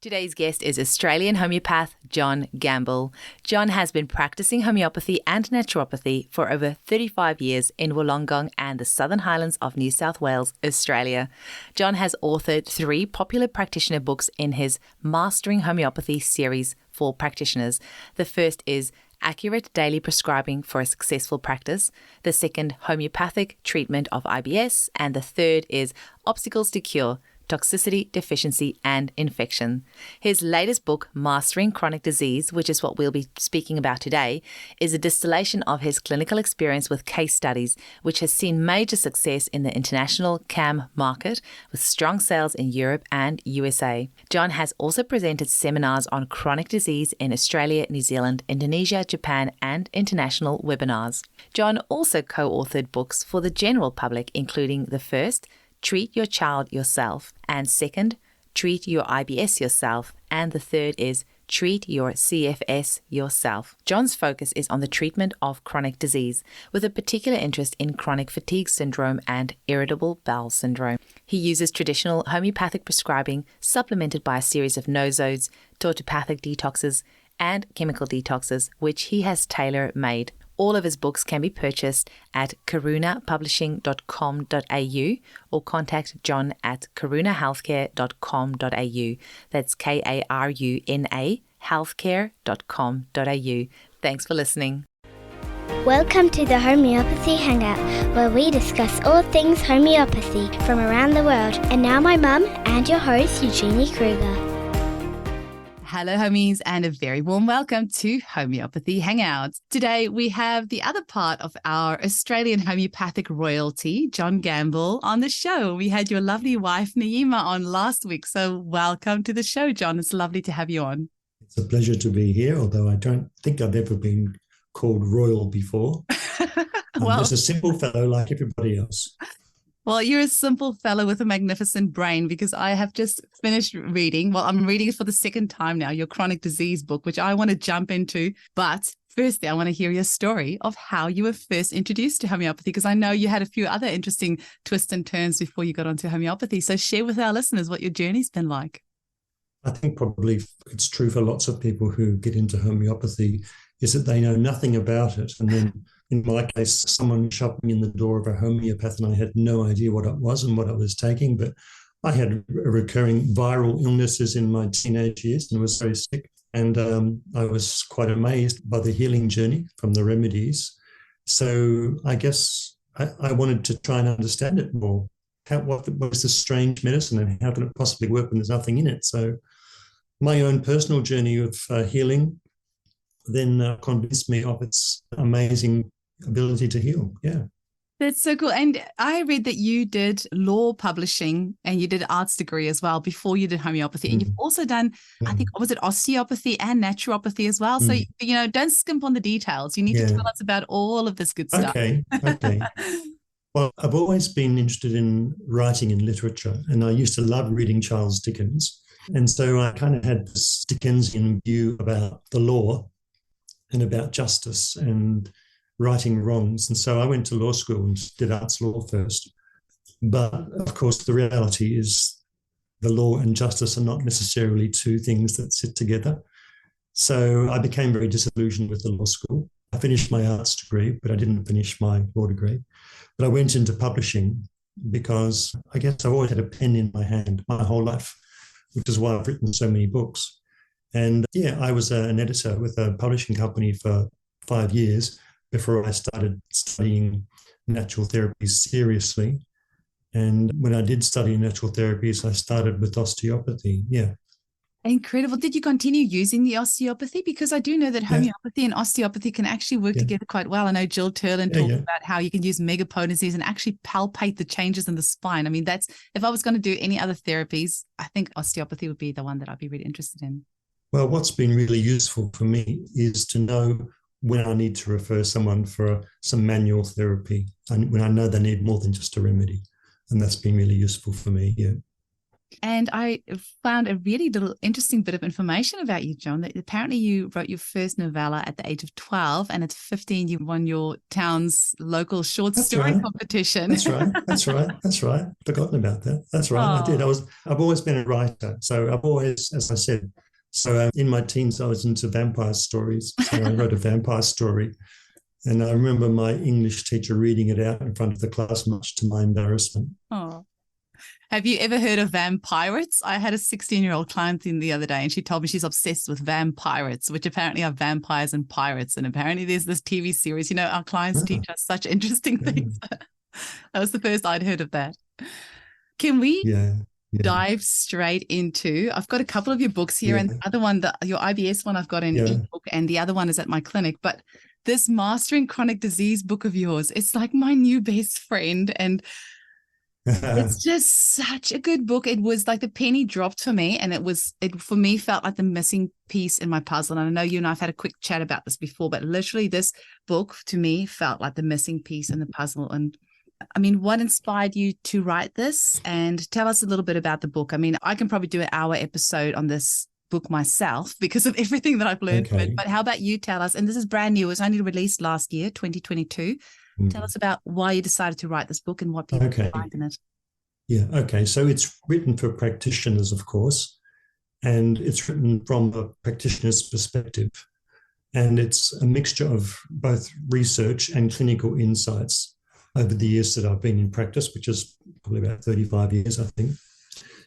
Today's guest is Australian homeopath Jon Gamble. Jon has been practicing homeopathy and naturopathy for over 35 years in Wollongong and the Southern Highlands of New South Wales, Australia. Jon has authored 3 popular practitioner books in his Mastering Homeopathy series for practitioners. The first is Accurate Daily Prescribing for a Successful Practice, the second, Homeopathic Treatment of IBS, and the third is Obstacles to Cure, Toxicity, Deficiency, and Infection. His latest book, Mastering Chronic Disease, which is what we'll be speaking about today, is a distillation of his clinical experience with case studies, which has seen major success in the international CAM market, with strong sales in Europe and USA. Jon has also presented seminars on chronic disease in Australia, New Zealand, Indonesia, Japan, and international webinars. Jon also co-authored books for the general public, including the first, Treat Your Child Yourself, and second, Treat Your IBS Yourself, and the third is Treat Your CFS Yourself. Jon's focus is on the treatment of chronic disease, with a particular interest in chronic fatigue syndrome and irritable bowel syndrome. He uses traditional homeopathic prescribing, supplemented by a series of nosodes, tautopathic detoxes, and chemical detoxes, which he has tailor-made. All of his books can be purchased at karunapublishing.com.au or contact Jon at karunahealthcare.com.au. That's Karuna, healthcare.com.au. Thanks for listening. Welcome to the Homeopathy Hangout, where we discuss all things homeopathy from around the world. And now my mum and your host, Eugenie Kruger. Hello, homies, and a very warm welcome to Homeopathy Hangouts. Today, we have the other part of our Australian homeopathic royalty, Jon Gamble, on the show. We had your lovely wife, Naima, on last week. So welcome to the show, Jon. It's lovely to have you on. It's a pleasure to be here, although I don't think I've ever been called royal before. I'm just a simple fellow like everybody else. Well, you're a simple fellow with a magnificent brain, because I have just finished reading. Well, I'm reading it for the second time now, your chronic disease book, which I want to jump into. But firstly, I want to hear your story of how you were first introduced to homeopathy, because I know you had a few other interesting twists and turns before you got onto homeopathy. So share with our listeners what your journey's been like. I think probably it's true for lots of people who get into homeopathy is that they know nothing about it. And then in my case, someone shopping in the door of a homeopath and I had no idea what it was and what I was taking, but I had recurring viral illnesses in my teenage years and was very sick. And I was quite amazed by the healing journey from the remedies. So I guess I wanted to try and understand it more. What is this strange medicine and how can it possibly work when there's nothing in it? So my own personal journey of healing then convinced me of its amazing ability to heal. Yeah. That's so cool. And I read that you did law publishing and you did arts degree as well before you did homeopathy. And you've also done, I think, was it osteopathy and naturopathy as well? So, don't skimp on the details. You need to tell us about all of this good stuff. Okay. Well, I've always been interested in writing and literature, and I used to love reading Charles Dickens. And so I kind of had this Dickensian view about the law and about justice and righting wrongs. And so I went to law school and did arts law first. But of course, the reality is the law and justice are not necessarily two things that sit together. So I became very disillusioned with the law school. I finished my arts degree, but I didn't finish my law degree. But I went into publishing because I guess I've always had a pen in my hand my whole life, which is why I've written so many books. And I was an editor with a publishing company for 5 years before I started studying natural therapies seriously. And when I did study natural therapies, I started with osteopathy. Yeah. Incredible. Did you continue using the osteopathy? Because I do know that homeopathy and osteopathy can actually work together quite well. I know Jill Turlin talked about how you can use megapotencies and actually palpate the changes in the spine. I mean, that's, if I was going to do any other therapies, I think osteopathy would be the one that I'd be really interested in. Well, what's been really useful for me is to know when I need to refer someone for some manual therapy and when I know they need more than just a remedy. And that's been really useful for me, yeah. And I found a really little interesting bit of information about you, Jon, that apparently you wrote your first novella at the age of 12, and at 15 you won your town's local short story competition. That's right. Forgotten about that. That's right. I did. I've always been a writer. So I've always, as I said, in my teens I was into vampire stories. So I wrote a vampire story. And I remember my English teacher reading it out in front of the class, much to my embarrassment. Oh. Have you ever heard of vampirates? I had a 16-year-old client in the other day, and she told me she's obsessed with vampirates, which apparently are vampires and pirates. And apparently there's this TV series. Our clients teach us such interesting things. That was the first I'd heard of that. Can we dive straight into, I've got a couple of your books here, and the other one, your IBS one I've got in ebook, and the other one is at my clinic. But this Mastering Chronic Disease book of yours, it's like my new best friend, and it's just such a good book. It was like the penny dropped for me, and it for me felt like the missing piece in my puzzle. And I know you and I've had a quick chat about this before, but literally this book to me felt like the missing piece in the puzzle. And I mean, what inspired you to write this? And tell us a little bit about the book. I mean, I can probably do an hour episode on this book myself because of everything that I've learned from it. But how about you tell us? And this is brand new. It was only released last year, 2022. Tell us about why you decided to write this book and what people find in it. Yeah, okay. So it's written for practitioners, of course, and it's written from a practitioner's perspective. And it's a mixture of both research and clinical insights over the years that I've been in practice, which is probably about 35 years, I think.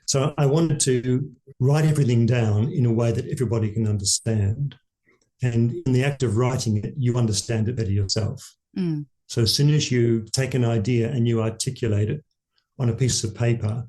So I wanted to write everything down in a way that everybody can understand. And in the act of writing it, you understand it better yourself. So as soon as you take an idea and you articulate it on a piece of paper,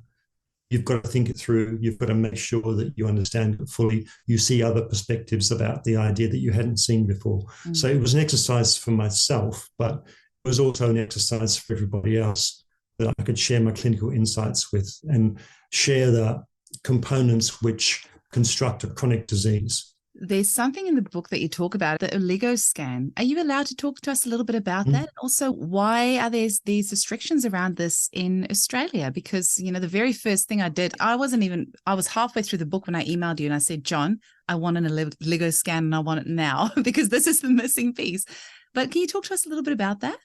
you've got to think it through. You've got to make sure that you understand it fully. You see other perspectives about the idea that you hadn't seen before. So it was an exercise for myself, but it was also an exercise for everybody else that I could share my clinical insights with and share the components which construct a chronic disease. There's something in the book that you talk about, the Oligoscan. Are you allowed to talk to us a little bit about that? Also, why are there these restrictions around this in Australia? Because, the very first thing I did, I was halfway through the book when I emailed you and I said, Jon, I want an Oligoscan and I want it now because this is the missing piece. But can you talk to us a little bit about that?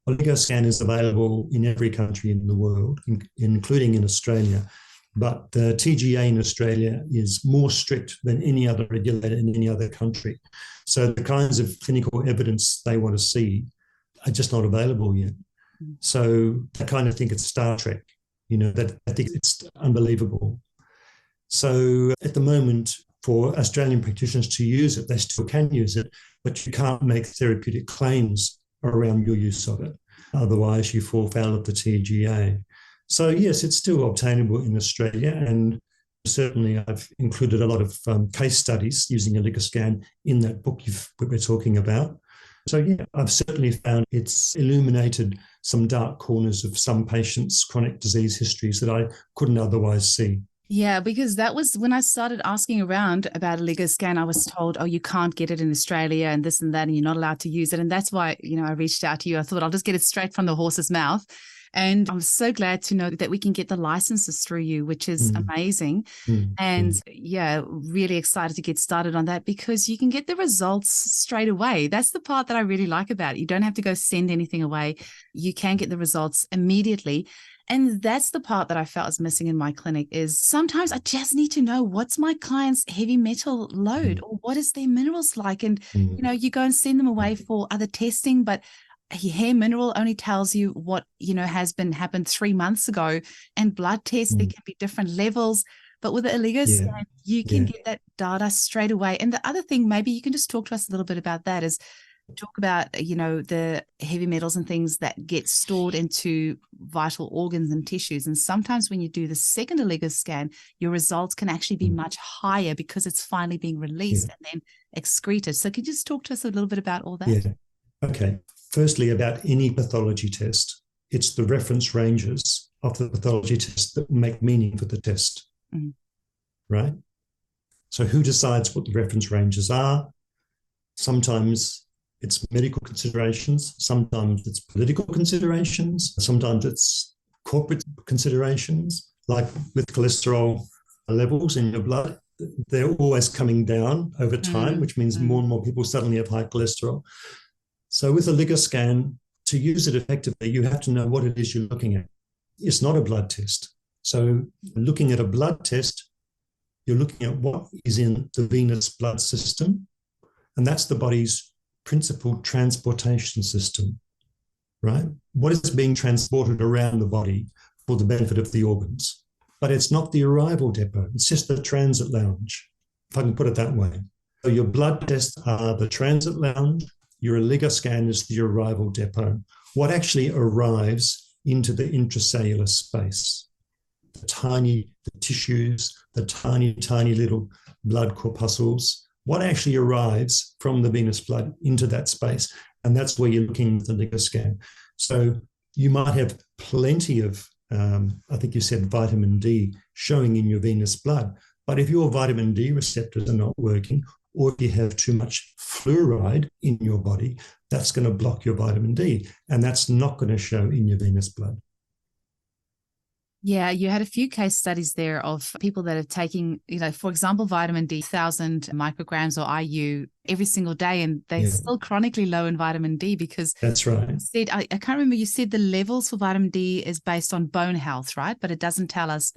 Oligoscan is available in every country in the world, including in Australia. But the TGA in Australia is more strict than any other regulator in any other country. So the kinds of clinical evidence they want to see are just not available yet. So I kind of think it's Star Trek, that I think it's unbelievable. So at the moment, for Australian practitioners to use it, they still can use it, but you can't make therapeutic claims around your use of it. Otherwise, you fall foul of the TGA. So yes, it's still obtainable in Australia, and certainly I've included a lot of case studies using Oligoscan in that book we're talking about. So yeah, I've certainly found it's illuminated some dark corners of some patients' chronic disease histories that I couldn't otherwise see. Yeah, because that was when I started asking around about Oligoscan, I was told, you can't get it in Australia and this and that, and you're not allowed to use it. And that's why, I reached out to you. I thought I'll just get it straight from the horse's mouth. And I'm so glad to know that we can get the licenses through you, which is amazing. Really excited to get started on that because you can get the results straight away. That's the part that I really like about it. You don't have to go send anything away. You can get the results immediately. And that's the part that I felt was missing in my clinic is sometimes I just need to know what's my client's heavy metal load or what is their minerals like. And, you go and send them away for other testing, but hair mineral only tells you what, has happened 3 months ago, and blood tests, there can be different levels. But with the Oligoscan, you can get that data straight away. And the other thing, maybe you can just talk to us a little bit about that, is talk about, the heavy metals and things that get stored into vital organs and tissues. And sometimes when you do the second Oligoscan, your results can actually be much higher because it's finally being released and then excreted. So can you just talk to us a little bit about all that? Yeah. Okay. Firstly, about any pathology test, it's the reference ranges of the pathology test that make meaning for the test, right? So who decides what the reference ranges are? Sometimes it's medical considerations, sometimes it's political considerations, sometimes it's corporate considerations, like with cholesterol levels in your blood, they're always coming down over time, which means more and more people suddenly have high cholesterol. So with Oligoscan, to use it effectively, you have to know what it is you're looking at. It's not a blood test. So looking at a blood test, you're looking at what is in the venous blood system, and that's the body's principal transportation system, right? What is being transported around the body for the benefit of the organs. But it's not the arrival depot. It's just the transit lounge, if I can put it that way. So your blood tests are the transit lounge. Your Oligoscan is the arrival depot. What actually arrives into the intracellular space? The tissues, the tiny little blood corpuscles. What actually arrives from the venous blood into that space? And that's where you're looking at the Oligoscan. So you might have plenty of I think you said vitamin D showing in your venous blood. But if your vitamin D receptors are not working, or if you have too much fluoride in your body, that's going to block your vitamin D, and that's not going to show in your venous blood. Yeah, you had a few case studies there of people that are taking, for example, vitamin D, 1,000 micrograms or IU every single day, and they're still chronically low in vitamin D because that's right. I can't remember, you said the levels for vitamin D is based on bone health, right? But it doesn't tell us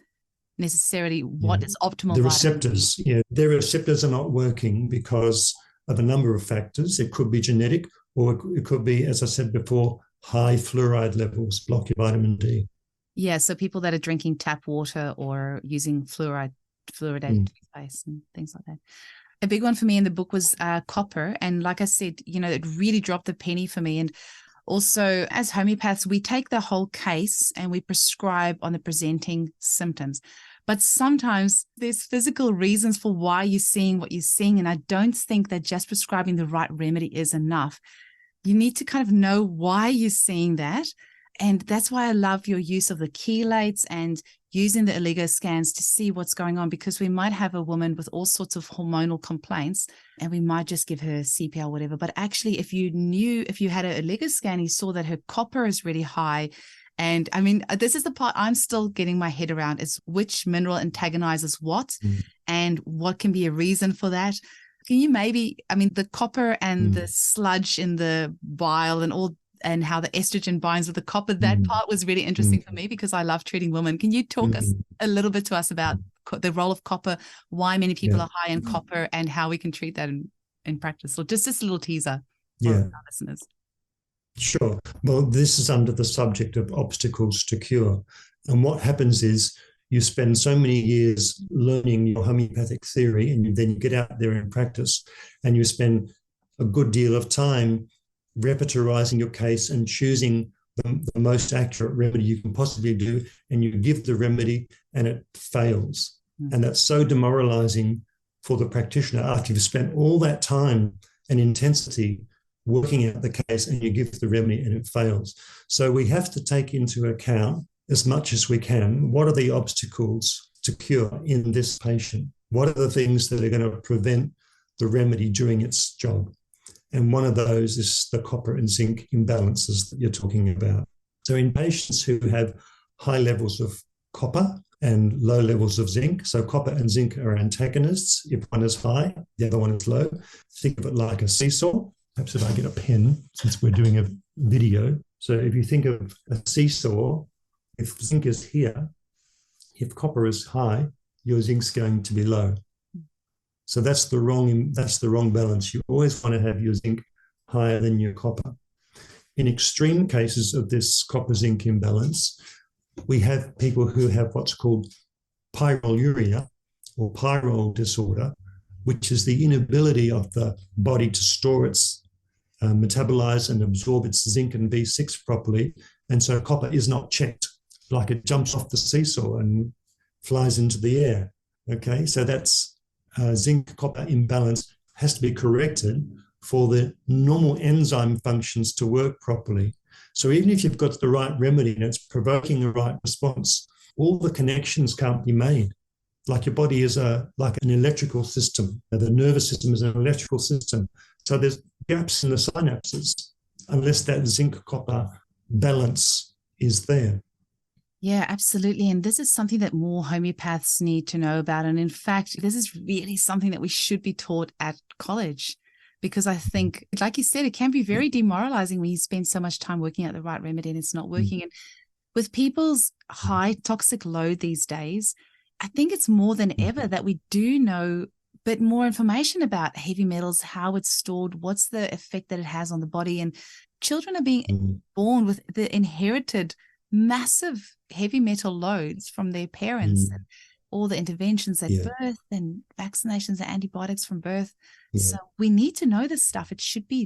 necessarily what is optimal. The receptors, their receptors are not working because of a number of factors. It could be genetic, or it could be, as I said before, high fluoride levels block your vitamin D. Yeah, so people that are drinking tap water or using fluoridated toothpaste and things like that. A big one for me in the book was copper. And like I said, it really dropped the penny for me. And also, as homeopaths, we take the whole case and we prescribe on the presenting symptoms. But sometimes there's physical reasons for why you're seeing what you're seeing. And I don't think that just prescribing the right remedy is enough. You need to kind of know why you're seeing that. And that's why I love your use of the chelates and using the Oligoscans to see what's going on, because we might have a woman with all sorts of hormonal complaints and we might just give her CPR or whatever. But actually, if you had an Oligoscan, you saw that her copper is really high. And I mean, this is the part I'm still getting my head around, is which mineral antagonizes what and what can be a reason for that. Can you the copper and the sludge in the bile and how the estrogen binds with the copper, that part was really interesting for me because I love treating women. Can you talk a little bit to us about the role of copper, why many people are high in copper, and how we can treat that in practice? Or just this little teaser for our listeners. Sure. Well, this is under the subject of obstacles to cure. And what happens is you spend so many years learning your homeopathic theory, and then you get out there in practice and you spend a good deal of time repertorizing your case and choosing the most accurate remedy you can possibly do, and you give the remedy and it fails. And that's so demoralizing for the practitioner after you've spent all that time and intensity working out the case, and you give the remedy and it fails. So we have to take into account as much as we can, what are the obstacles to cure in this patient? What are the things that are going to prevent the remedy doing its job? And one of those is the copper and zinc imbalances that you're talking about. So in patients who have high levels of copper and low levels of zinc, so copper and zinc are antagonists. If one is high, the other one is low. Think of it like a seesaw. Perhaps if I get a pen, since we're doing a video. So if you think of a seesaw, if zinc is here, if copper is high, your zinc's going to be low. So that's the wrong balance. You always want to have your zinc higher than your copper. In extreme cases of this copper-zinc imbalance, we have people who have what's called pyroluria or pyrrole disorder, which is the inability of the body to store its metabolize and absorb its zinc and B6 properly. And so copper is not checked, like it jumps off the seesaw and flies into the air. Okay, so that's zinc-copper imbalance has to be corrected for the normal enzyme functions to work properly. So even if you've got the right remedy and it's provoking the right response, all the connections can't be made. Like your body is like an electrical system. The nervous system is an electrical system. So there's gaps in the synapses unless that zinc-copper balance is there. Yeah, absolutely. And this is something that more homeopaths need to know about. And in fact, this is really something that we should be taught at college, because I think, like you said, it can be very demoralizing when you spend so much time working out the right remedy and it's not working. And with people's high toxic load these days, I think it's more than ever that we do know a bit more information about heavy metals, how it's stored, what's the effect that it has on the body. And children are being born with the inherited massive heavy metal loads from their parents, and all the interventions at birth and vaccinations and antibiotics from birth. So we need to know this stuff. It should be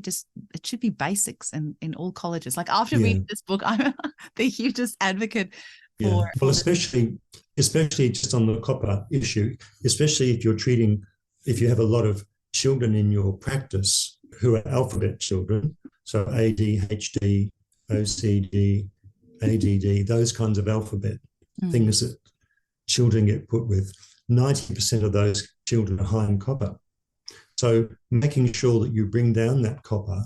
basics in all colleges. Like after reading this book, I'm the hugest advocate for. Well, especially just on the copper issue, especially if you have a lot of children in your practice who are alphabet children, so ADHD, OCD, ADD, those kinds of alphabet things that children get put with, 90% of those children are high in copper. So making sure that you bring down that copper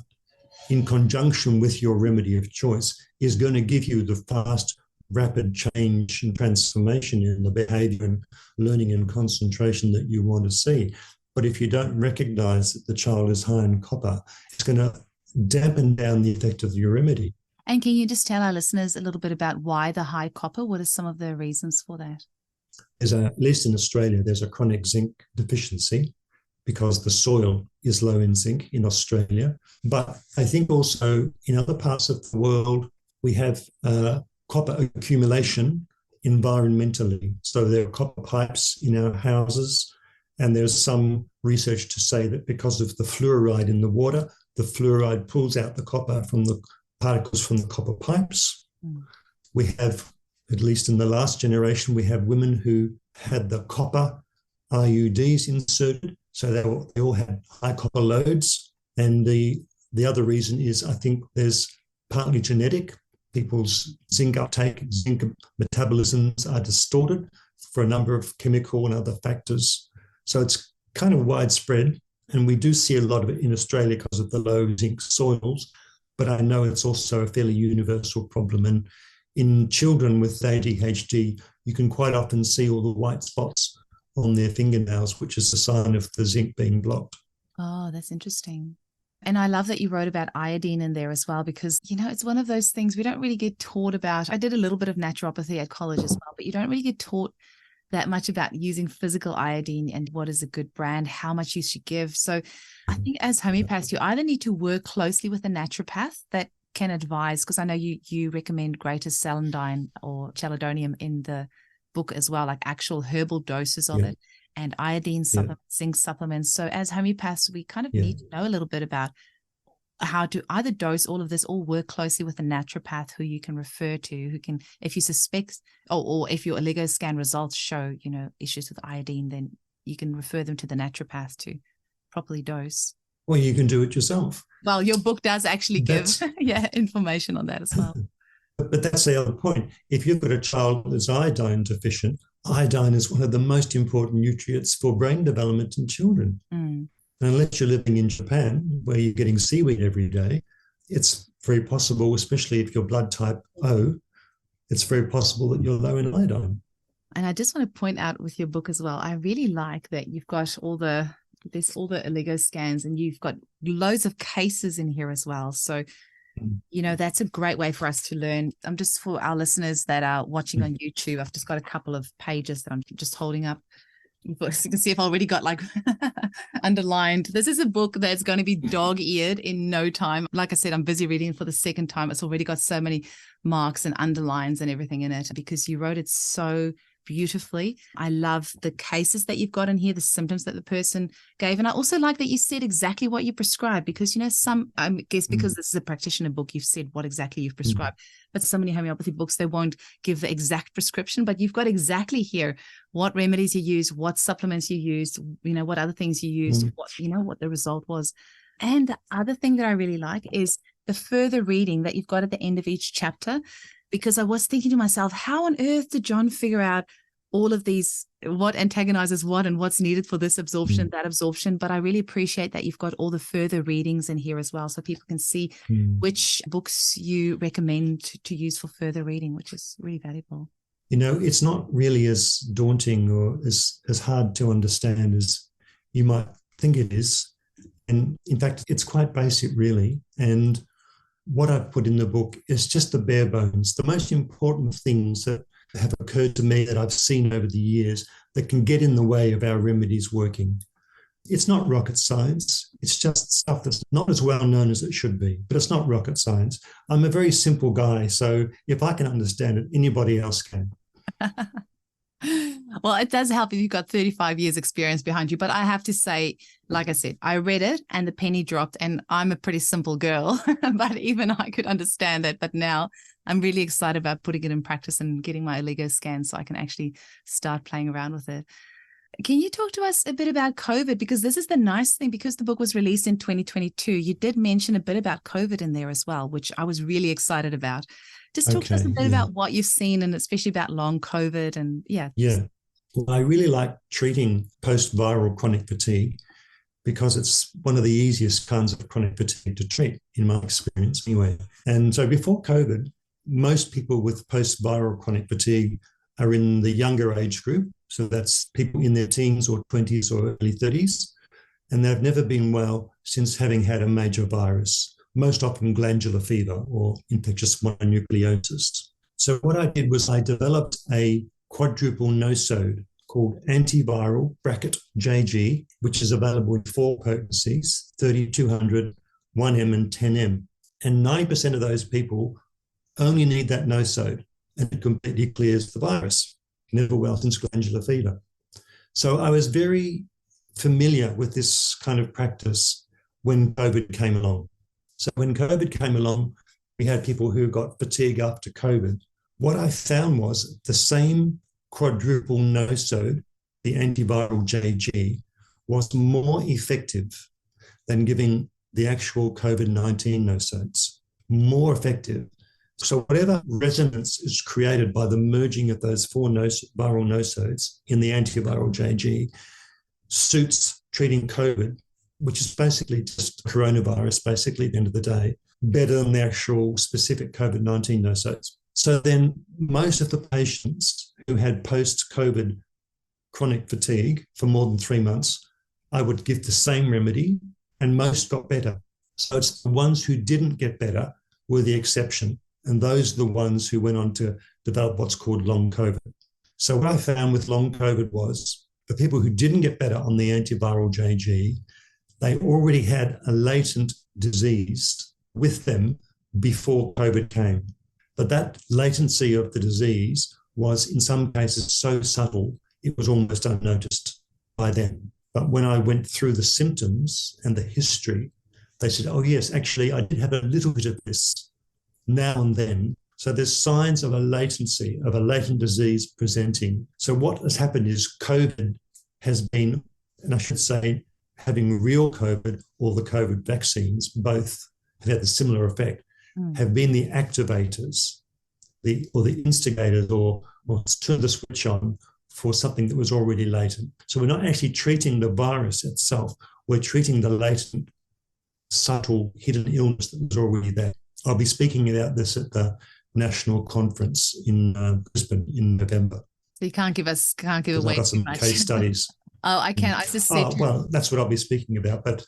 in conjunction with your remedy of choice is going to give you the fast, rapid change and transformation in the behavior and learning and concentration that you want to see. But if you don't recognize that the child is high in copper, it's going to dampen down the effect of your remedy. And can you just tell our listeners a little bit about why the high copper? What are some of the reasons for that? At least in Australia, there's a chronic zinc deficiency because the soil is low in zinc in Australia. But I think also in other parts of the world, we have copper accumulation environmentally. So there are copper pipes in our houses, and there's some research to say that because of the fluoride in the water, the fluoride pulls out the copper from the particles from the copper pipes. We have, at least in the last generation, we have women who had the copper IUDs inserted, so they all had high copper loads. And the other reason is, I think there's partly genetic. People's zinc uptake, zinc metabolisms are distorted for a number of chemical and other factors. So it's kind of widespread, and we do see a lot of it in Australia because of the low zinc soils. But I know it's also a fairly universal problem. And in children with ADHD, you can quite often see all the white spots on their fingernails, which is a sign of the zinc being blocked. Oh, that's interesting. And I love that you wrote about iodine in there as well, because, it's one of those things we don't really get taught about. I did a little bit of naturopathy at college as well, but you don't really get taught that much about using physical iodine and what is a good brand, how much you should give. So I think as homeopaths, you either need to work closely with a naturopath that can advise, because I know you recommend greater celandine or chelidonium in the book as well, like actual herbal doses of it, and iodine supplements, zinc supplements. So as homeopaths, we kind of need to know a little bit about how to either dose all of this or work closely with a naturopath who you can refer to, who can, if you suspect, or if your Oligoscan results show, issues with iodine, then you can refer them to the naturopath to properly dose. Well, you can do it yourself. Well, your book does actually give information on that as well. But that's the other point. If you've got a child that's iodine deficient, iodine is one of the most important nutrients for brain development in children. Unless you're living in Japan, where you're getting seaweed every day, it's very possible, especially if you're blood type O, it's very possible that you're low in iodine. And I just want to point out with your book as well, I really like that you've got all the Oligoscans, and you've got loads of cases in here as well. So, that's a great way for us to learn. Just for our listeners that are watching on YouTube, I've just got a couple of pages that I'm just holding up. You can see I've already got underlined. This is a book that's going to be dog-eared in no time. Like I said, I'm busy reading for the second time. It's already got so many marks and underlines and everything in it because you wrote it so beautifully. I love the cases that you've got in here, the symptoms that the person gave. And I also like that you said exactly what you prescribed, because, I guess because this is a practitioner book, you've said what exactly you've prescribed. But so many homeopathy books, they won't give the exact prescription, but you've got exactly here what remedies you use, what supplements you used, what other things you used, what the result was. And the other thing that I really like is the further reading that you've got at the end of each chapter, because I was thinking to myself, how on earth did Jon figure out all of these, what antagonizes what and what's needed for this absorption, that absorption? But I really appreciate that you've got all the further readings in here as well, so people can see which books you recommend to use for further reading, which is really valuable. It's not really as daunting or as hard to understand as you might think it is. And in fact, it's quite basic, really. And what I've put in the book is just the bare bones, the most important things that have occurred to me that I've seen over the years that can get in the way of our remedies working. It's not rocket science. It's just stuff that's not as well known as it should be, but it's not rocket science. I'm a very simple guy, so if I can understand it, anybody else can. Well, it does help if you've got 35 years experience behind you. But I have to say, like I said, I read it and the penny dropped, and I'm a pretty simple girl, but even I could understand it. But now I'm really excited about putting it in practice and getting my Oligoscan so I can actually start playing around with it. Can you talk to us a bit about COVID? Because this is the nice thing, because the book was released in 2022, you did mention a bit about COVID in there as well, which I was really excited about. Just talk to us a bit about what you've seen, and especially about long COVID and Yeah. Well, I really like treating post-viral chronic fatigue because it's one of the easiest kinds of chronic fatigue to treat, in my experience anyway. And so before COVID, most people with post-viral chronic fatigue are in the younger age group. So that's people in their teens or 20s or early 30s. And they've never been well since having had a major virus, most often glandular fever or infectious mononucleosis. So what I did was I developed a quadruple nosode called antiviral (JG), which is available in 4 potencies, 3200, 1M and 10M. And 90% of those people only need that nosode, and it completely clears the virus. Never well since glandular fever. So I was very familiar with this kind of practice when COVID came along. So when COVID came along, we had people who got fatigue after COVID. What I found was the same quadruple nosode, the antiviral JG, was more effective than giving the actual COVID-19 nosodes, more effective. So whatever resonance is created by the merging of those 4 viral nosodes in the antiviral JG suits treating COVID, which is basically just coronavirus, basically at the end of the day, better than the actual specific COVID-19 nosodes. So then most of the patients who had post-COVID chronic fatigue for more than 3 months, I would give the same remedy, and most got better. So it's the ones who didn't get better were the exception. And those are the ones who went on to develop what's called long COVID. So what I found with long COVID was the people who didn't get better on the antiviral JG, they already had a latent disease with them before COVID came. But that latency of the disease was in some cases so subtle, it was almost unnoticed by them. But when I went through the symptoms and the history, they said, oh yes, actually I did have a little bit of this now and then. So there's signs of a latency, of a latent disease presenting. So what has happened is COVID has been, and I should say, having real COVID or the COVID vaccines, both have had a similar effect, have been the activators, the instigators, or turn the switch on for something that was already latent. So we're not actually treating the virus itself, we're treating the latent, subtle, hidden illness that was already there. I'll be speaking about this at the national conference in Brisbane in November. So you can't give away I've got some too much. case studies. Oh, I can. I just said. Well, that's what I'll be speaking about. But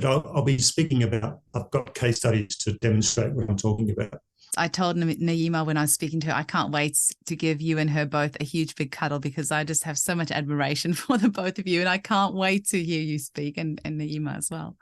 I'll be speaking about, I've got case studies to demonstrate what I'm talking about. I told Naima when I was speaking to her, I can't wait to give you and her both a huge big cuddle, because I just have so much admiration for the both of you, and I can't wait to hear you speak, and Naima as well.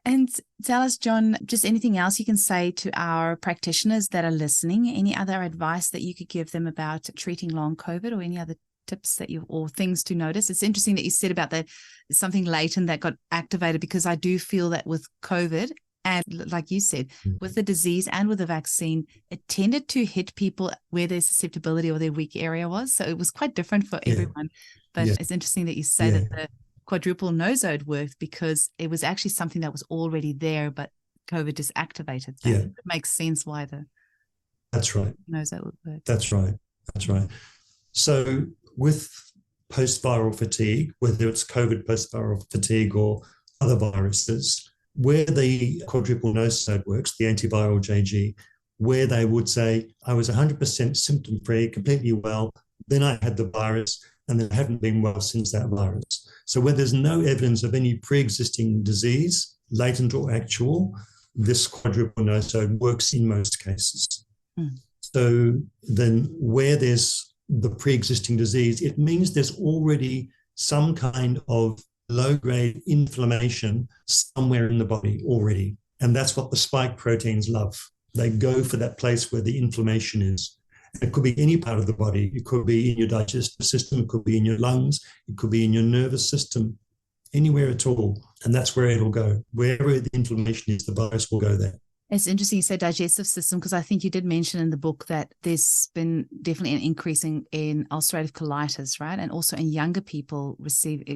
And tell us, Jon, just anything else you can say to our practitioners that are listening, any other advice that you could give them about treating long COVID, or any other tips or things to notice? It's interesting that you said about that something latent that got activated, because I do feel that with COVID, and like you said, with the disease and with the vaccine, it tended to hit people where their susceptibility or their weak area was. So it was quite different for everyone. But it's interesting that you say that the quadruple nosode worked, because it was actually something that was already there, but COVID just activated that. It makes sense why That's right. Nosode would work. That's right. So with post-viral fatigue, whether it's COVID post-viral fatigue or other viruses, where the quadruple nosode works, the antiviral JG, where they would say, I was 100% symptom-free, completely well, then I had the virus, and they haven't been well since that virus. So where there's no evidence of any pre-existing disease, latent or actual, this quadruple nosode works in most cases. So then where there's the pre-existing disease, it means there's already some kind of low-grade inflammation somewhere in the body already. And that's what the spike proteins love. They go for that place where the inflammation is. It could be any part of the body. It could be in your digestive system. It could be in your lungs. It could be in your nervous system, anywhere at all. And that's where it'll go. Wherever the inflammation is, the virus will go there. It's interesting you say digestive system, because I think you did mention in the book that there's been definitely an increase in ulcerative colitis, right? And also in younger people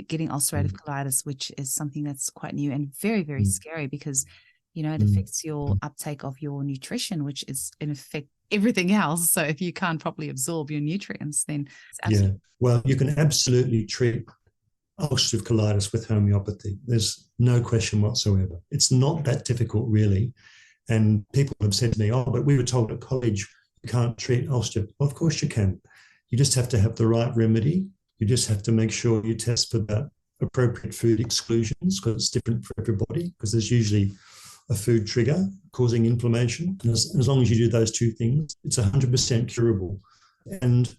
getting ulcerative colitis, which is something that's quite new and very, very scary because, you know, it affects your uptake of your nutrition, which is in effect everything else. So if you can't properly absorb your nutrients, then it's absolutely... Yeah, well, you can absolutely treat ulcerative colitis with homeopathy. There's no question whatsoever. It's not that difficult, really. And people have said to me, oh, but we were told at college you can't treat ulcerative. Well, of course you can. You just have to have the right remedy. You just have to make sure you test for that appropriate food exclusions, because it's different for everybody, because there's usually a food trigger causing inflammation. And as long as you do those two things, it's 100% curable. And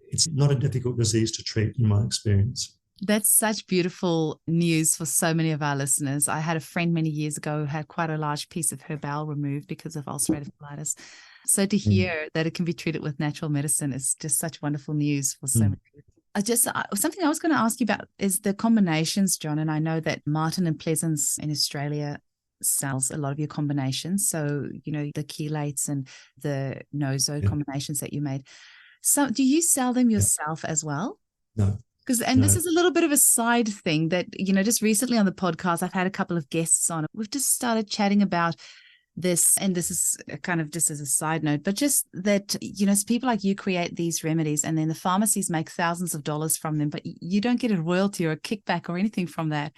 it's not a difficult disease to treat, in my experience. That's such beautiful news for so many of our listeners. I had a friend many years ago who had quite a large piece of her bowel removed because of ulcerative colitis. So to hear that it can be treated with natural medicine is just such wonderful news for so many people. Something I was going to ask you about is the combinations, Jon. And I know that Martin and Pleasance in Australia sells a lot of your combinations. So, you know, the chelates and the nosode combinations that you made. So do you sell them yourself as well? No. This is a little bit of a side thing that, you know, just recently on the podcast, I've had a couple of guests on. We've just started chatting about this, and this is kind of just as a side note, but just that, you know, people like you create these remedies and then the pharmacies make thousands of dollars from them, but you don't get a royalty or a kickback or anything from that.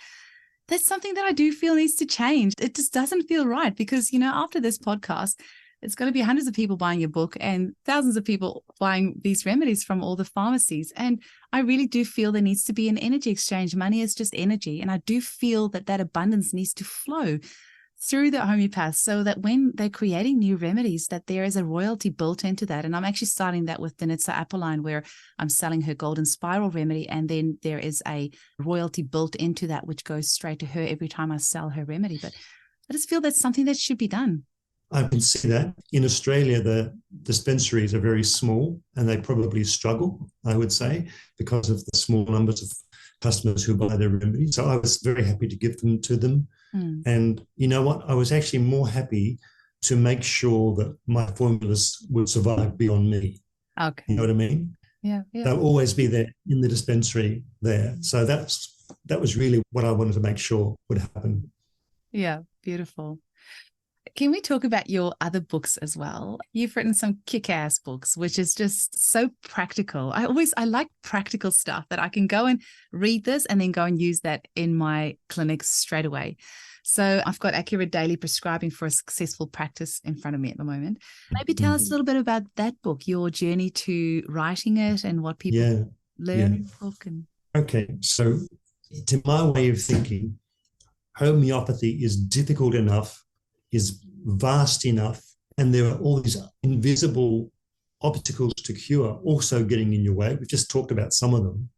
That's something that I do feel needs to change. It just doesn't feel right because, you know, after this podcast, it's going to be hundreds of people buying your book and thousands of people buying these remedies from all the pharmacies. And I really do feel there needs to be an energy exchange. Money is just energy. And I do feel that that abundance needs to flow through the homeopaths so that when they're creating new remedies, that there is a royalty built into that. And I'm actually starting that with Denitsa Appeline, where I'm selling her golden spiral remedy. And then there is a royalty built into that, which goes straight to her every time I sell her remedy. But I just feel that's something that should be done. I can see that. In Australia, the dispensaries are very small and they probably struggle, I would say, because of the small numbers of customers who buy their remedies. So I was very happy to give them to them. And you know what? I was actually more happy to make sure that my formulas will survive beyond me. Okay. You know what I mean? Yeah. They'll always be there in the dispensary there. So that was really what I wanted to make sure would happen. Yeah, beautiful. Can we talk about your other books as well? You've written some kick-ass books, which is just so practical. I like practical stuff that I can go and read this and then go and use that in my clinics straight away. So I've got Accurate Daily Prescribing for a Successful Practice in front of me at the moment. Maybe tell us a little bit about that book, your journey to writing it and what people learn in the book. Okay, so to my way of thinking, homeopathy is difficult enough, is vast enough, and there are all these invisible obstacles to cure also getting in your way. We've just talked about some of them.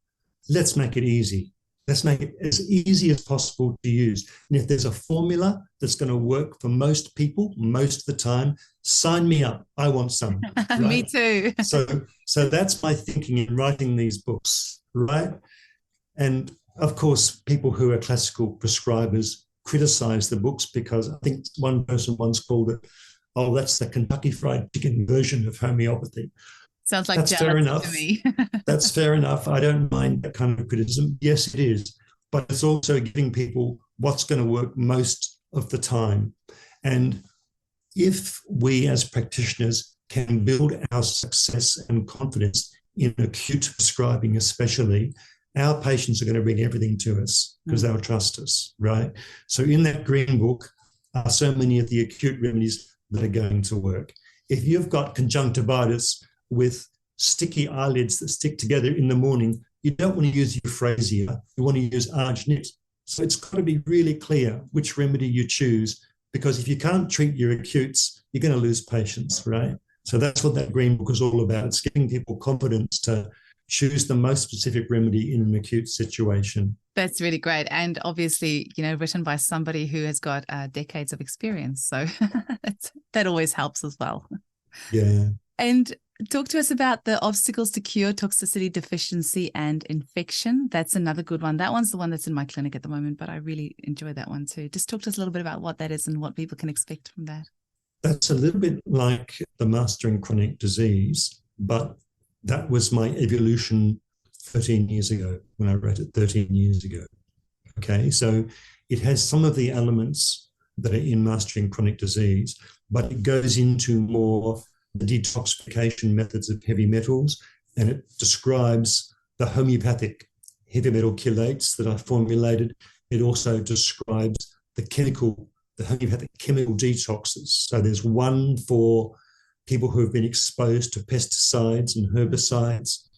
Let's make it easy. Let's make it as easy as possible to use. And if there's a formula that's going to work for most people most of the time, sign me up. I want some. Right? Me too. So that's my thinking in writing these books, right? And of course, people who are classical prescribers criticize the books because I think one person once called it, oh, that's the Kentucky Fried Chicken version of homeopathy. Sounds like that's fair enough. To me. That's fair enough. I don't mind that kind of criticism. Yes, it is. But it's also giving people what's going to work most of the time. And if we as practitioners can build our success and confidence in acute prescribing especially, our patients are going to bring everything to us because they'll trust us, right? So in that green book are so many of the acute remedies that are going to work. if you've got conjunctivitis with sticky eyelids that stick together in the morning, you don't want to use euphrasia, you want to use arginate. So it's got to be really clear which remedy you choose, because if you can't treat your acutes, you're going to lose patients, right? So that's what that green book is all about. It's giving people confidence to choose the most specific remedy in an acute situation. That's really great. And obviously, written by somebody who has got decades of experience. So that always helps as well. Yeah. And talk to us about the obstacles to cure toxicity, deficiency, and infection. That's another good one. That one's the one that's in my clinic at the moment, but I really enjoy that one too. Just talk to us a little bit about what that is and what people can expect from that. That's a little bit like the Mastering Chronic Disease, but that was my evolution 13 years ago when I wrote it 13 years ago. Okay, so it has some of the elements that are in Mastering Chronic Disease, but it goes into more the detoxification methods of heavy metals, and it describes the homeopathic heavy metal chelates that I formulated. It also describes the homeopathic chemical detoxes. So there's one for people who have been exposed to pesticides and herbicides.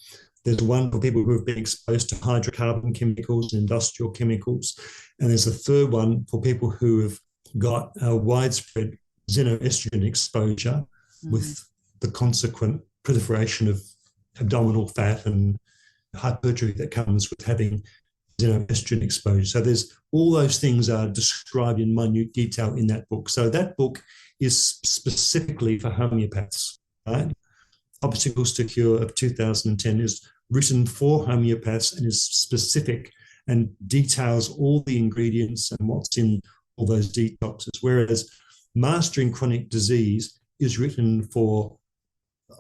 There's one for people who have been exposed to hydrocarbon chemicals and industrial chemicals. And there's a third one for people who have got a widespread xenoestrogen exposure with the consequent proliferation of abdominal fat and hypertrophy that comes with having xenoestrogen exposure. So there's all those things are described in minute detail in that book. So that book is specifically for homeopaths, right? Obstacles to Cure of 2010 is written for homeopaths and is specific and details all the ingredients and what's in all those detoxes, whereas Mastering Chronic Disease is written for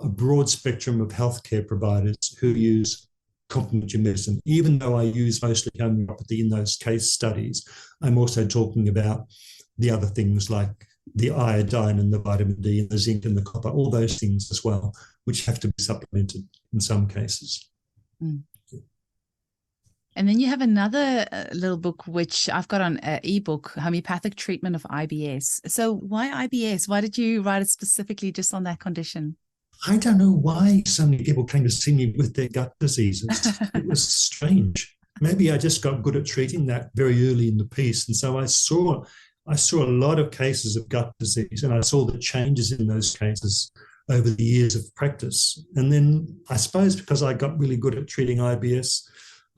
a broad spectrum of healthcare providers who use complementary medicine. Even though I use mostly homeopathy in those case studies, I'm also talking about the other things like the iodine and the vitamin D and the zinc and the copper, all those things as well, which have to be supplemented in some cases. Mm. And then you have another little book, which I've got on ebook, Homeopathic Treatment of IBS. So why IBS? Why did you write it specifically just on that condition? I don't know why so many people came to see me with their gut diseases. It was strange. Maybe I just got good at treating that very early in the piece. And so I saw a lot of cases of gut disease, and I saw the changes in those cases over the years of practice. And then I suppose because I got really good at treating IBS,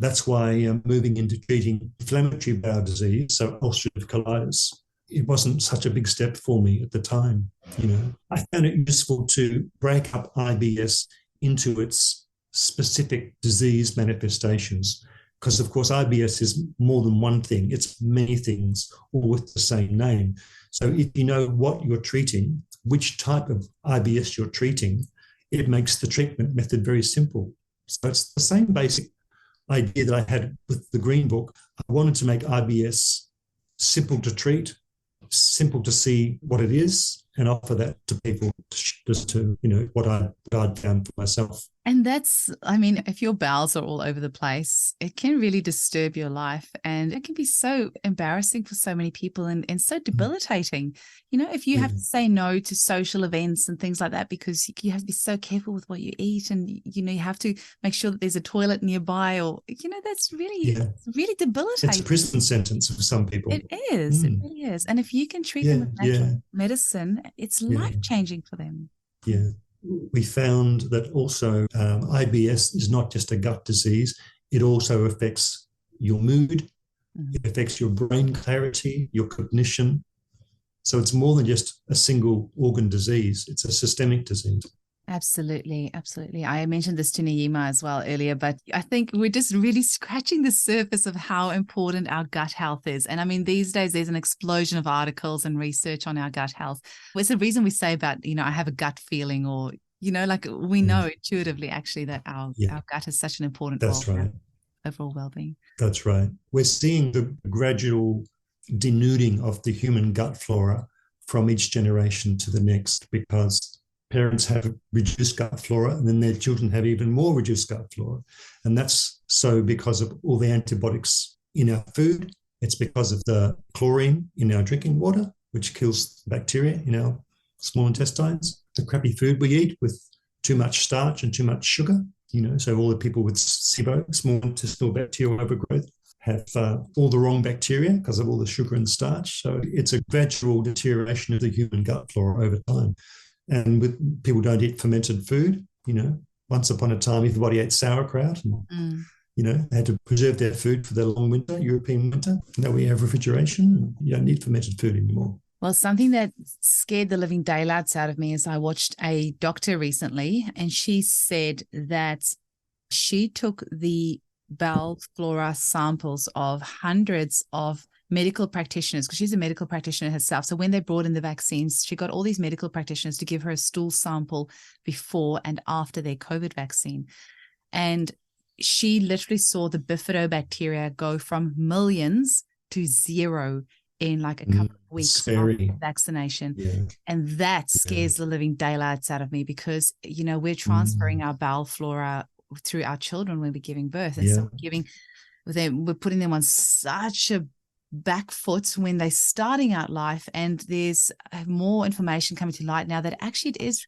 that's why I'm moving into treating inflammatory bowel disease, so ulcerative colitis. It wasn't such a big step for me at the time. I found it useful to break up IBS into its specific disease manifestations, because of course IBS is more than one thing. It's many things, all with the same name. So if you know what you're treating, which type of IBS you're treating, it makes the treatment method very simple. So it's the same basic idea that I had with the Green Book. I wanted to make IBS simple to treat, simple to see what it is, and offer that to people just to, what I'd found for myself. And that's, if your bowels are all over the place, it can really disturb your life, and it can be so embarrassing for so many people and so debilitating. If you have to say no to social events and things like that, because you have to be so careful with what you eat, and, you have to make sure that there's a toilet nearby, or, that's really, really debilitating. It's a prison sentence for some people. It is. It really is. And if you can treat them with natural medicine, it's life-changing for them. Yeah. We found that also IBS is not just a gut disease. It also affects your mood. It affects your brain clarity, your cognition. So it's more than just a single organ disease. It's a systemic disease. Absolutely. Absolutely. I mentioned this to Naima as well earlier, but I think we're just really scratching the surface of how important our gut health is. And these days there's an explosion of articles and research on our gut health. It's the reason we say about, I have a gut feeling, or, we know intuitively actually that our gut has such an important role in our overall well-being. That's right. We're seeing the gradual denuding of the human gut flora from each generation to the next, because parents have reduced gut flora, and then their children have even more reduced gut flora. And that's so because of all the antibiotics in our food. It's because of the chlorine in our drinking water, which kills bacteria in our small intestines. the crappy food we eat with too much starch and too much sugar. So all the people with SIBO, small intestinal bacterial overgrowth, have all the wrong bacteria because of all the sugar and starch. So it's a gradual deterioration of the human gut flora over time. And with people don't eat fermented food, once upon a time everybody ate sauerkraut and they had to preserve their food for the long winter, European winter. Now we have refrigeration. You don't need fermented food anymore. Well, something that scared the living daylights out of me is I watched a doctor recently, and she said that she took the bowel flora samples of hundreds of medical practitioners, because she's a medical practitioner herself. So when they brought in the vaccines, she got all these medical practitioners to give her a stool sample before and after their COVID vaccine. And she literally saw the bifidobacteria go from millions to zero in like a couple of weeks after the vaccination. Yeah. And that scares the living daylights out of me, because, we're transferring our bowel flora through our children when we're giving birth. And so we're putting them on such a back foot when they're starting out life. And there's more information coming to light now that actually it is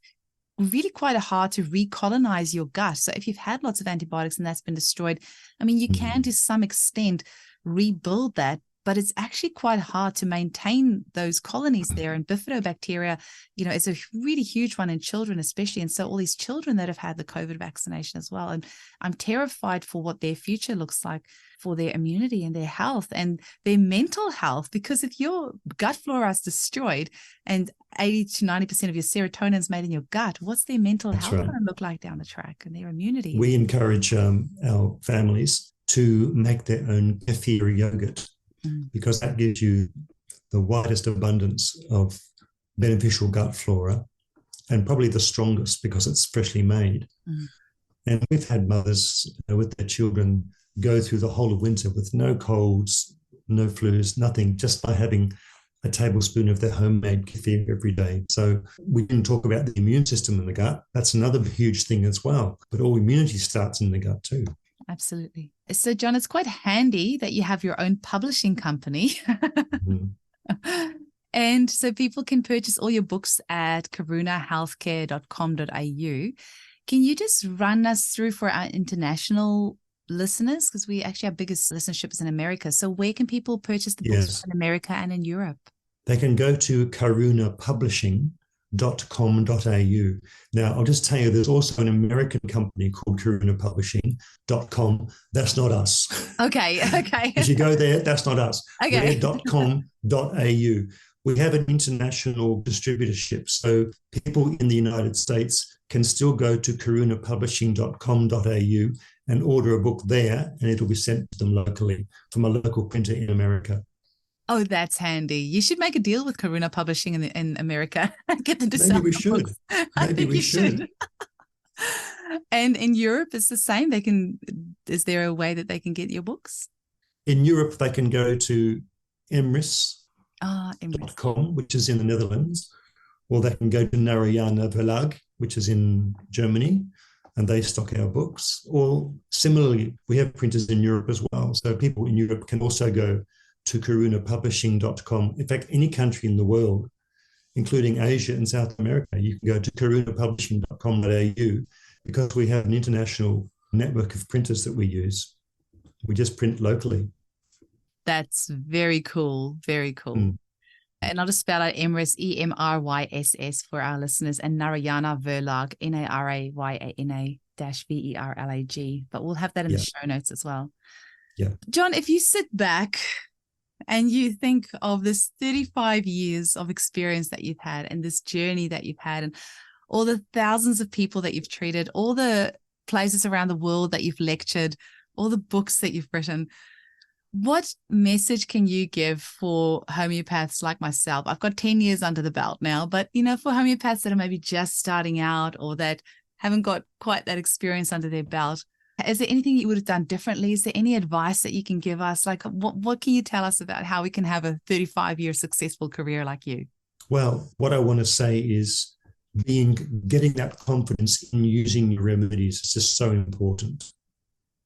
really quite hard to recolonize your gut. So if you've had lots of antibiotics and that's been destroyed, you can to some extent rebuild that, but it's actually quite hard to maintain those colonies there. And bifidobacteria, is a really huge one in children especially. And so all these children that have had the COVID vaccination as well. And I'm terrified for what their future looks like for their immunity and their health and their mental health, because if your gut flora is destroyed and 80 to 90% of your serotonin is made in your gut, what's their mental health going to look like down the track, and their immunity? We encourage our families to make their own kefir yogurt, because that gives you the widest abundance of beneficial gut flora and probably the strongest because it's freshly made. And we've had mothers with their children go through the whole of winter with no colds, no flus, nothing, just by having a tablespoon of their homemade kefir every day. So we didn't talk about the immune system in the gut. That's another huge thing as well. But all immunity starts in the gut too. Absolutely. So, Jon, it's quite handy that you have your own publishing company. And so people can purchase all your books at karunahealthcare.com.au. Can you just run us through for our international listeners? Because we actually our biggest listenership is in America. So where can people purchase the books in America and in Europe? They can go to karunapublishing.com.au. Now, I'll just tell you, there's also an American company called karunapublishing.com. That's not us. Okay. If you go there, that's not us. Okay. We're .com.au. We have an international distributorship, so people in the United States can still go to karunapublishing.com.au and order a book there, and it'll be sent to them locally from a local printer in America. Oh, that's handy. You should make a deal with Karuna Publishing in America. Get them to sell. Maybe we should. Maybe we should. And in Europe, it's the same. Is there a way that they can get your books? In Europe, they can go to emris.com, which is in the Netherlands, or they can go to Narayana Verlag, which is in Germany, and they stock our books. Or similarly, we have printers in Europe as well. So people in Europe can also go to karunapublishing.com. In fact, any country in the world, including Asia and South America, you can go to karunapublishing.com.au, because we have an international network of printers that we use. We just print locally. That's very cool. Very cool. And I'll just spell out Emrys, EMRYSS for our listeners, and Narayana Verlag, NARAYANA-VERLAG. But we'll have that in the show notes as well. Yeah. Jon, if you sit back and you think of this 35 years of experience that you've had and this journey that you've had and all the thousands of people that you've treated, all the places around the world that you've lectured, all the books that you've written, what message can you give for homeopaths like myself? I've got 10 years under the belt now, but, for homeopaths that are maybe just starting out or that haven't got quite that experience under their belt, is there anything you would have done differently? Is there any advice that you can give us? Like, what can you tell us about how we can have a 35-year successful career like you? Well, what I want to say is getting that confidence in using your remedies is just so important.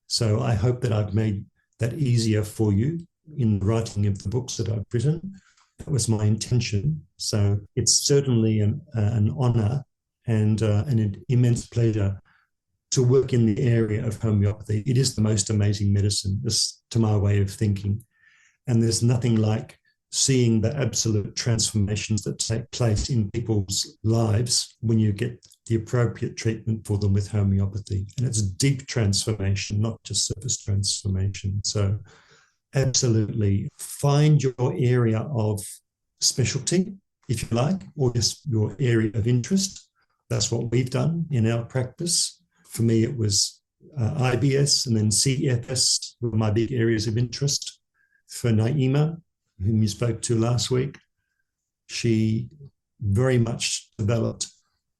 So I hope that I've made that easier for you in the writing of the books that I've written. That was my intention. So it's certainly an honor and an immense pleasure to work in the area of homeopathy. It is the most amazing medicine, this, to my way of thinking. And there's nothing like seeing the absolute transformations that take place in people's lives when you get the appropriate treatment for them with homeopathy. And it's deep transformation, not just surface transformation. So absolutely find your area of specialty, if you like, or just your area of interest. That's what we've done in our practice. For me, it was IBS and then CFS were my big areas of interest. For Naima, whom you spoke to last week, she very much developed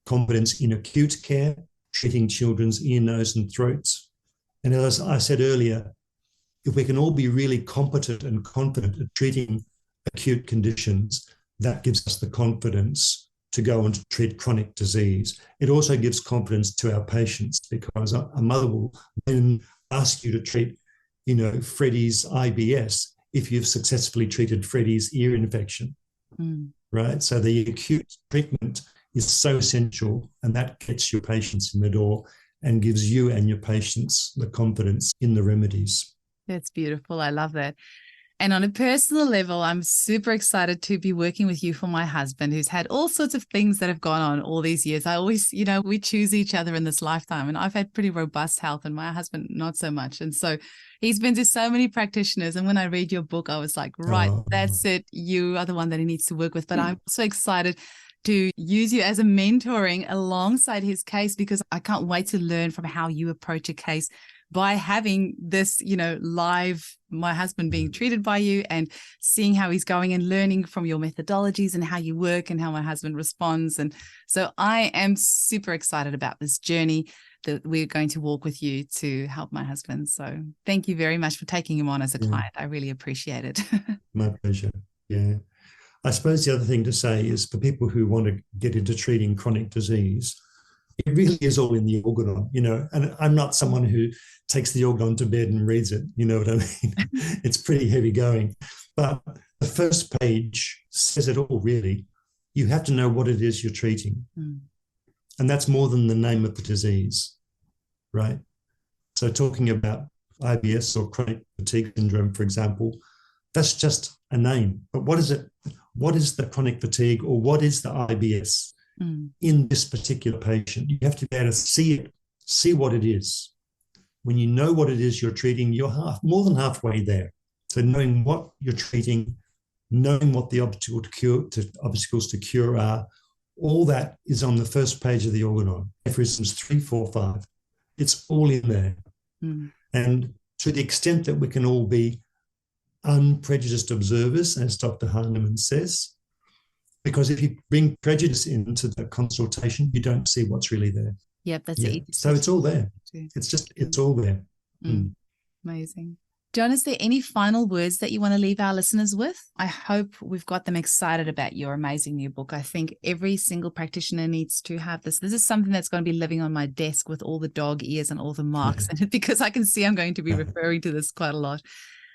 competence in acute care, treating children's ear, nose, and throats. And as I said earlier, if we can all be really competent and confident at treating acute conditions, that gives us the confidence to go and treat chronic disease. It also gives confidence to our patients, because a mother will then ask you to treat, Freddie's IBS if you've successfully treated Freddie's ear infection, right? So the acute treatment is so essential, and that gets your patients in the door and gives you and your patients the confidence in the remedies. That's beautiful. I love that. And on a personal level, I'm super excited to be working with you for my husband, who's had all sorts of things that have gone on all these years. I always, we choose each other in this lifetime, and I've had pretty robust health and my husband not so much. And so he's been to so many practitioners. And when I read your book, I was like, right, that's it. You are the one that he needs to work with. But I'm so excited to use you as a mentoring alongside his case, because I can't wait to learn from how you approach a case by having this, live, my husband being treated by you and seeing how he's going and learning from your methodologies and how you work and how my husband responds. And so I am super excited about this journey that we're going to walk with you to help my husband. So thank you very much for taking him on as a client. I really appreciate it. My pleasure. Yeah. I suppose the other thing to say is, for people who want to get into treating chronic disease, it really is all in the organon, and I'm not someone who takes the organon to bed and reads it, you know what I mean? It's pretty heavy going. But the first page says it all, really. You have to know what it is you're treating. And that's more than the name of the disease, right? So talking about IBS or chronic fatigue syndrome, for example, that's just a name. But what is it? What is the chronic fatigue, or what is the IBS in this particular patient? You have to be able to see what it is. When you know what it is you're treating, you're more than halfway there. So knowing what you're treating, knowing what the obstacles to cure are, all that is on the first page of the organon. Aphorisms 3, 4, 5. It's all in there. And to the extent that we can all be unprejudiced observers, as Dr. Hahnemann says, because if you bring prejudice into the consultation, you don't see what's really there. Yep, that's it. So it's all there. It's all there. Amazing. Jon, is there any final words that you want to leave our listeners with? I hope we've got them excited about your amazing new book. I think every single practitioner needs to have this. This is something that's going to be living on my desk with all the dog ears and all the marks, and because I can see I'm going to be referring to this quite a lot.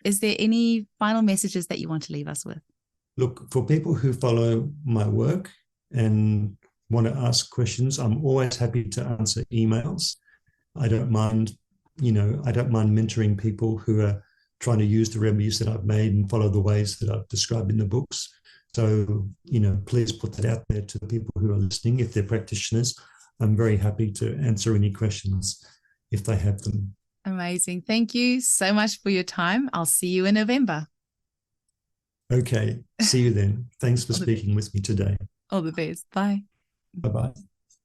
Is there any final messages that you want to leave us with? Look, for people who follow my work and want to ask questions, I'm always happy to answer emails. I don't mind mentoring people who are trying to use the remedies that I've made and follow the ways that I've described in the books. So, please put that out there to the people who are listening. If they're practitioners, I'm very happy to answer any questions if they have them. Amazing. Thank you so much for your time. I'll see you in November. Okay. See you then. Thanks for speaking with me today. All the best. Bye. Bye-bye.